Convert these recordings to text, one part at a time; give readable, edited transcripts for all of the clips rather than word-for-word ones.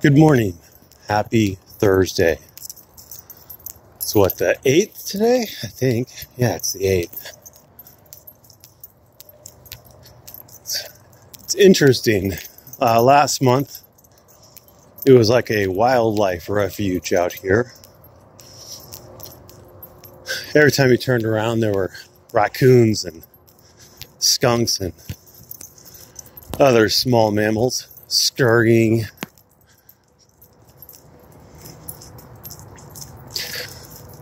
Good morning. Happy Thursday. It's what, the 8th today? I think. Yeah, it's the 8th. It's interesting. Last month, it was like a wildlife refuge out here. Every time you turned around, there were raccoons and skunks and other small mammals scurrying.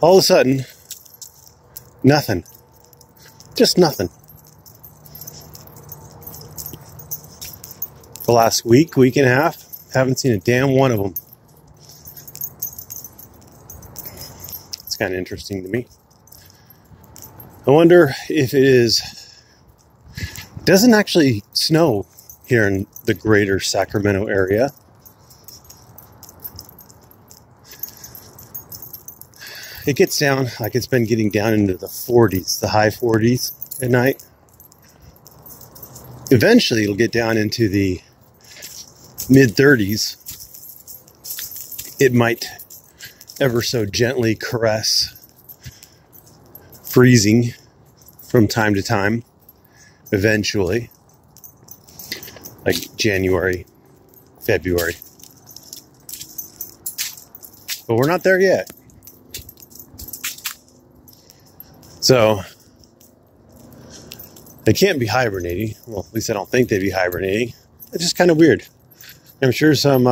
All of a sudden, nothing. Just nothing. The last week and a half, haven't seen a damn one of them. It's kind of interesting to me. I wonder if it doesn't actually snow here in the greater Sacramento area. It gets down, like it's been getting down into the 40s, the high 40s at night. Eventually it'll get down into the mid 30s. It might ever so gently caress freezing from time to time, eventually, like January, February. But we're not there yet. So, they can't be hibernating. Well, at least I don't think they'd be hibernating. It's just kind of weird. I'm sure some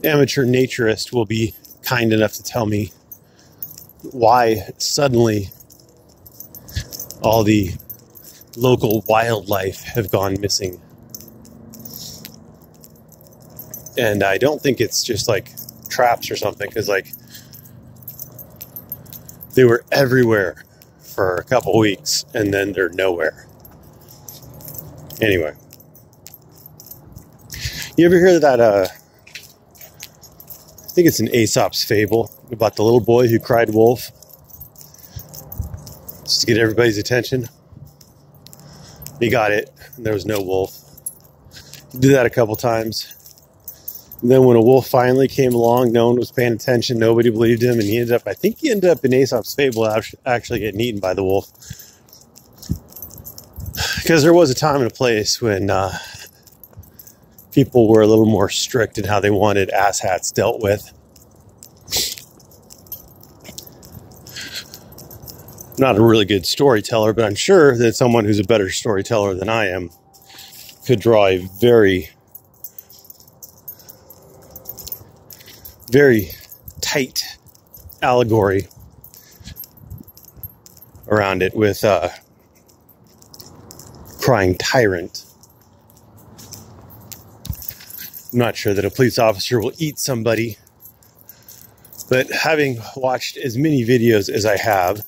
amateur naturist will be kind enough to tell me why suddenly all the local wildlife have gone missing. And I don't think it's just like traps or something, because like they were everywhere for a couple weeks, and then they're nowhere. Anyway. You ever hear that, I think it's an Aesop's fable about the little boy who cried wolf? Just to get everybody's attention. He got it, and there was no wolf. He did that a couple times. And then when a wolf finally came along, no one was paying attention, nobody believed him, and I think he ended up in Aesop's fable actually getting eaten by the wolf. Because there was a time and a place when people were a little more strict in how they wanted asshats dealt with. I'm not a really good storyteller, but I'm sure that someone who's a better storyteller than I am could draw a very tight allegory around it with crying tyrant. I'm not sure that a police officer will eat somebody, but having watched as many videos as I have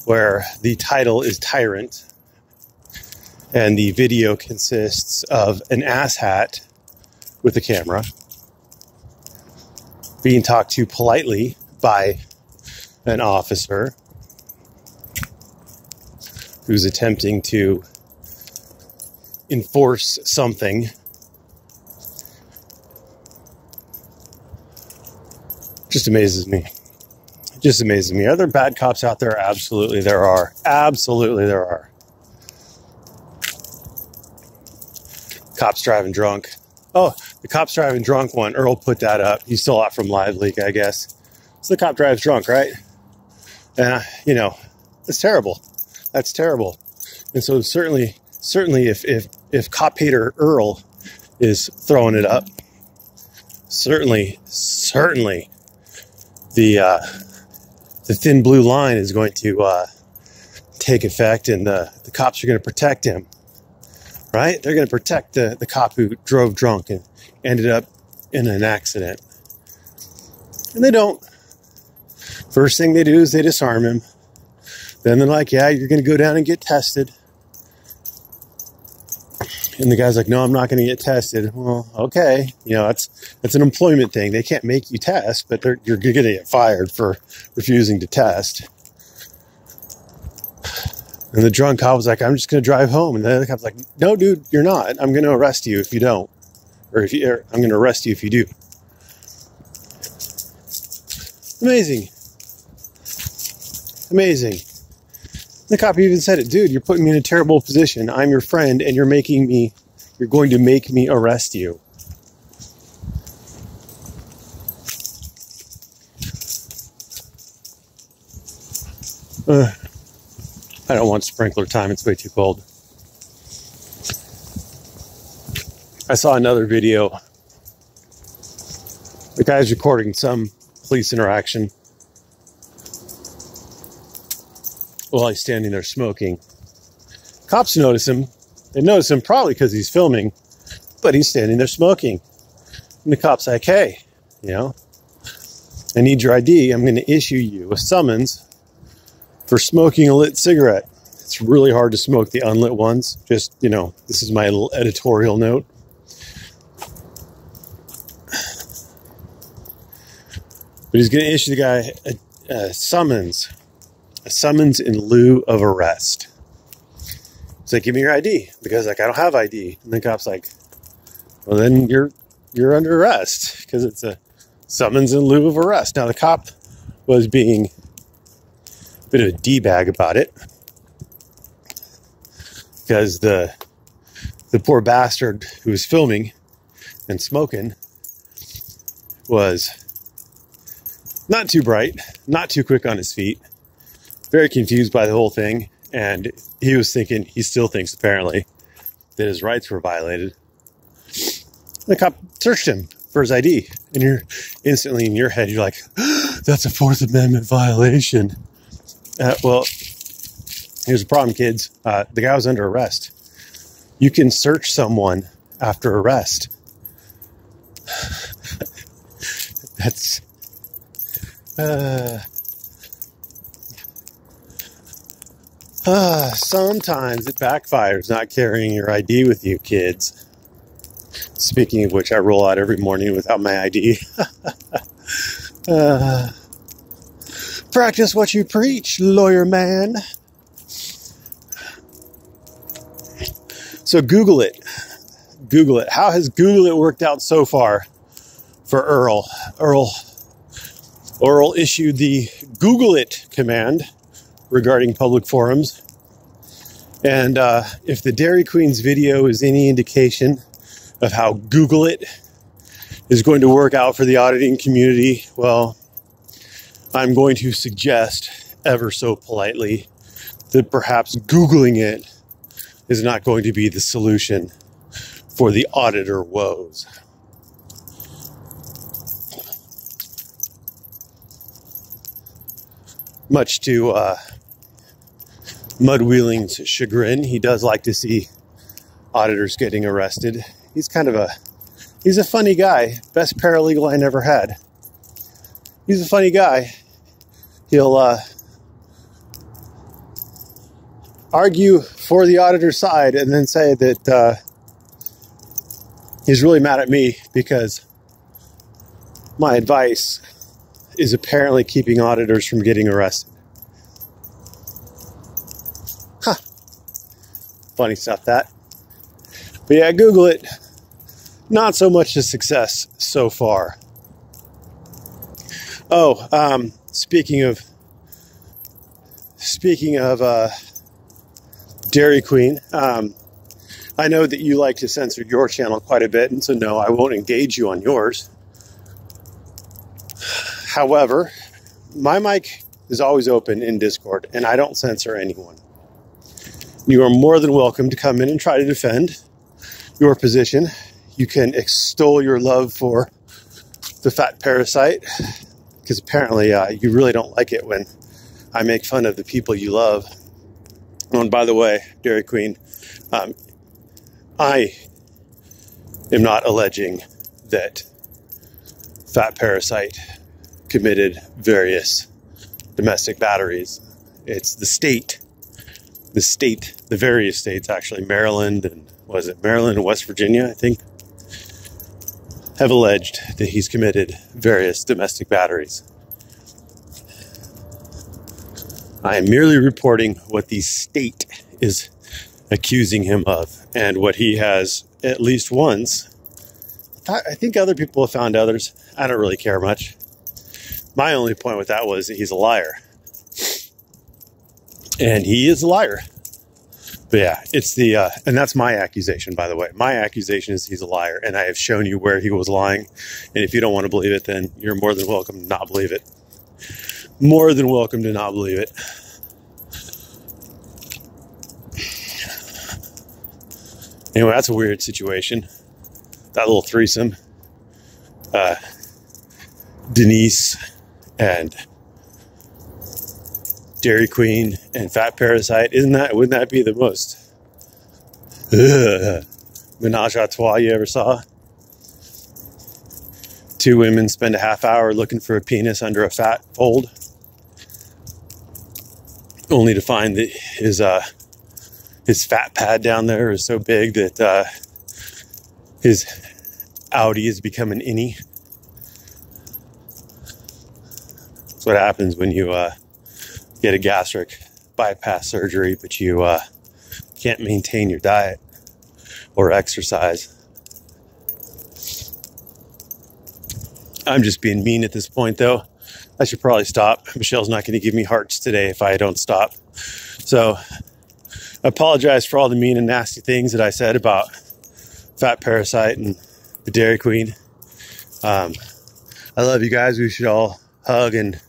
where the title is Tyrant and the video consists of an asshat with a camera being talked to politely by an officer who's attempting to enforce something. Just amazes me. It just amazes me. Are there bad cops out there? Absolutely there are. Absolutely there are. Cops driving drunk. Oh, the cops driving drunk one. Earl put that up. He stole that from Live Leak, I guess. So the cop drives drunk, right? And, it's terrible. That's terrible. And so certainly if cop hater Earl is throwing it up, certainly the thin blue line is going to take effect, and the cops are going to protect him. Right? They're going to protect the cop who drove drunk and ended up in an accident. And they don't. First thing they do is they disarm him. Then they're like, yeah, you're going to go down and get tested. And the guy's like, no, I'm not going to get tested. Well, okay. It's an employment thing. They can't make you test, but you're going to get fired for refusing to test. And the drunk cop was like, I'm just going to drive home. And the other cop's like, no, dude, you're not. I'm going to arrest you if you don't. or I'm going to arrest you if you do. Amazing. Amazing. The cop even said it, dude, you're putting me in a terrible position. I'm your friend and you're going to make me arrest you. I don't want sprinkler time. It's way too cold. I saw another video. The guy's recording some police interaction while he's standing there smoking. Cops notice him. They notice him probably because he's filming, but he's standing there smoking. And the cop's like, hey, I need your ID. I'm going to issue you a summons for smoking a lit cigarette. It's really hard to smoke the unlit ones. Just, this is my little editorial note. But he's going to issue the guy a summons in lieu of arrest. He's like, give me your ID. Because I don't have ID. And the cop's like, well, then you're under arrest because it's a summons in lieu of arrest. Now the cop was being a bit of a D-bag about it because the poor bastard who was filming and smoking was not too bright, not too quick on his feet, very confused by the whole thing, and he still thinks apparently that his rights were violated. The cop searched him for his ID, and you're instantly in your head, you're like, that's a Fourth Amendment violation. Well, here's the problem, kids. The guy was under arrest. You can search someone after arrest. That's sometimes it backfires not carrying your ID with you, kids. Speaking of which, I roll out every morning without my ID. Practice what you preach, lawyer man. So Google it. Google it. How has Google it worked out so far for Earl? Earl issued the Google it command regarding public forums. And if the Dairy Queen's video is any indication of how Google it is going to work out for the auditing community, well, I'm going to suggest ever so politely that perhaps Googling it is not going to be the solution for the auditor woes. Much to Mudwheeling's chagrin, he does like to see auditors getting arrested. He's a funny guy. Best paralegal I never had. He's a funny guy. He'll argue for the auditor's side and then say that he's really mad at me because my advice is apparently keeping auditors from getting arrested. Huh. Funny stuff, that. But yeah, Google it. Not so much a success so far. Oh, speaking of Dairy Queen, I know that you like to censor your channel quite a bit, and so no, I won't engage you on yours. However, my mic is always open in Discord, and I don't censor anyone. You are more than welcome to come in and try to defend your position. You can extol your love for the fat parasite, because apparently you really don't like it when I make fun of the people you love. Oh, and by the way, Dairy Queen, I am not alleging that Fat Parasite committed various domestic batteries. It's the various states, actually, Maryland and West Virginia, I think, have alleged that he's committed various domestic batteries. I am merely reporting what the state is accusing him of, and what he has at least once I think other people have found others. I don't really care much. My only point with that was that he's a liar. And he is a liar. But yeah, it's the, and that's my accusation, by the way. My accusation is he's a liar, and I have shown you where he was lying. And if you don't want to believe it, then you're more than welcome to not believe it. More than welcome to not believe it. Anyway, that's a weird situation. That little threesome. Denise and Dairy Queen and Fat Parasite. Wouldn't that be the most menage a trois you ever saw? Two women spend a half hour looking for a penis under a fat fold, only to find that his fat pad down there is so big that his Audi has become an innie. That's what happens when you get a gastric bypass surgery, but you can't maintain your diet or exercise. I'm just being mean at this point, though. I should probably stop. Michelle's not going to give me hearts today if I don't stop. So I apologize for all the mean and nasty things that I said about Fat Parasite and the Dairy Queen. I love you guys. We should all hug and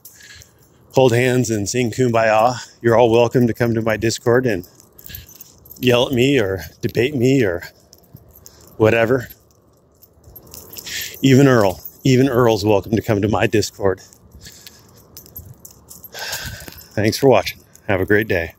hold hands and sing Kumbaya. You're all welcome to come to my Discord and yell at me or debate me or whatever. Even Earl's welcome to come to my Discord. Thanks for watching. Have a great day.